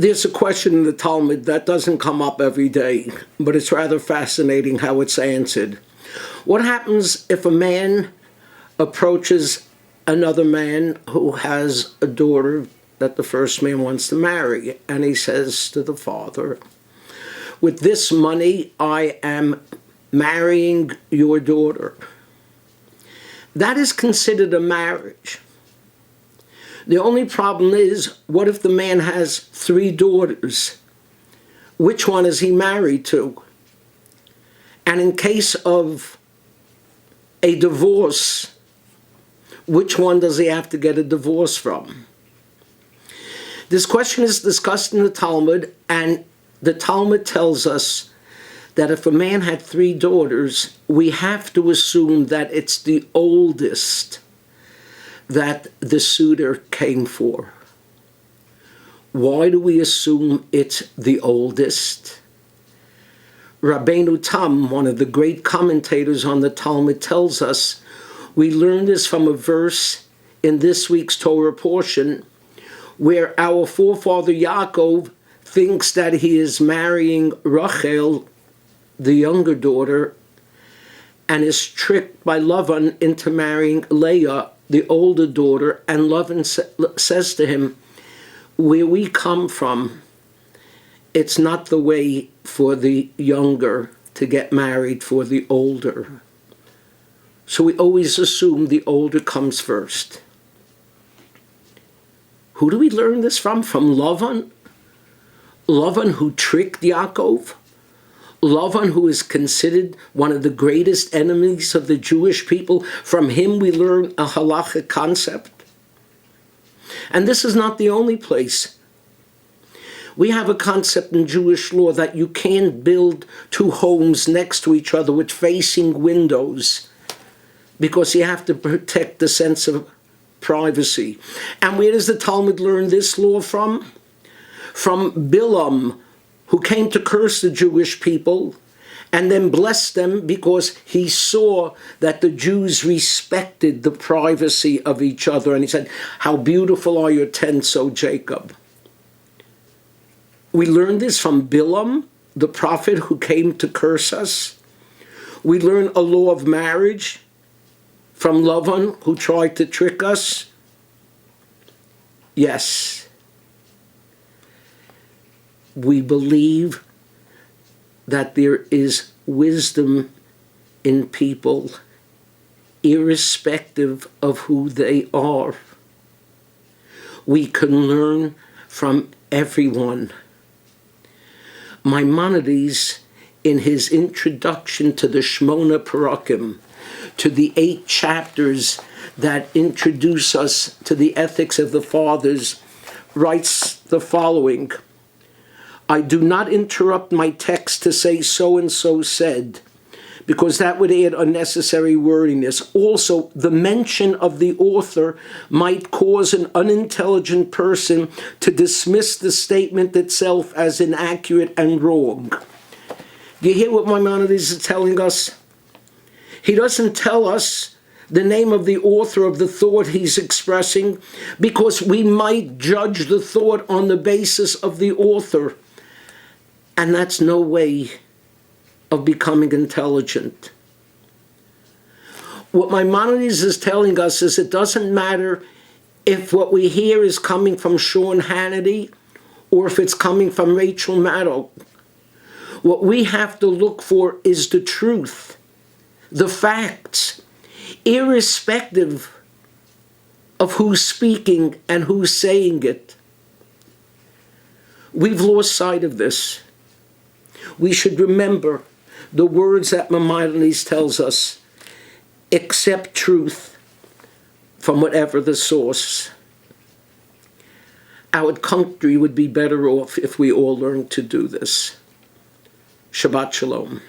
There's a question in the Talmud that doesn't come up every day, but it's rather fascinating how it's answered. What happens if a man approaches another man who has a daughter that the first man wants to marry, and he says to the father, "With this money, I am marrying your daughter"? That is considered a marriage. The only problem is, what if the man has 3 daughters? Which one is he married to? And in case of a divorce, which one does he have to get a divorce from? This question is discussed in the Talmud, and the Talmud tells us that if a man had 3 daughters, we have to assume that it's the oldest that the suitor came for. Why do we assume it's the oldest? Rabbeinu Tam, one of the great commentators on the Talmud, tells us, we learn this from a verse in this week's Torah portion, where our forefather Yaakov thinks that he is marrying Rachel, the younger daughter, and is tricked by Lavan into marrying Leah, the older daughter, and Lavan says to him, where we come from, it's not the way for the younger to get married for the older. So we always assume the older comes first. Who do we learn this from? From Lavan? Lavan, who tricked Yaakov? Lavan, who is considered one of the greatest enemies of the Jewish people? From him we learn a halachic concept. And this is not the only place. We have a concept in Jewish law that you can't build 2 homes next to each other with facing windows, because you have to protect the sense of privacy. And where does the Talmud learn this law from? From Bilam, who came to curse the Jewish people and then blessed them because he saw that the Jews respected the privacy of each other. And he said, "How beautiful are your tents, O Jacob." We learn this from Bilam, the prophet who came to curse us. We learn a law of marriage from Lavan, who tried to trick us. Yes. We believe that there is wisdom in people, irrespective of who they are. We can learn from everyone. Maimonides, in his introduction to the Shmona Parakim, to the 8 chapters that introduce us to the ethics of the fathers, writes the following: I do not interrupt my text to say so-and-so said, because that would add unnecessary wordiness. Also, the mention of the author might cause an unintelligent person to dismiss the statement itself as inaccurate and wrong. Do you hear what Maimonides is telling us? He doesn't tell us the name of the author of the thought he's expressing, because we might judge the thought on the basis of the author. And that's no way of becoming intelligent. What Maimonides is telling us is it doesn't matter if what we hear is coming from Sean Hannity or if it's coming from Rachel Maddow. What we have to look for is the truth, the facts, irrespective of who's speaking and who's saying it. We've lost sight of this. We should remember the words that Maimonides tells us: accept truth from whatever the source. Our country would be better off if we all learned to do this. Shabbat Shalom.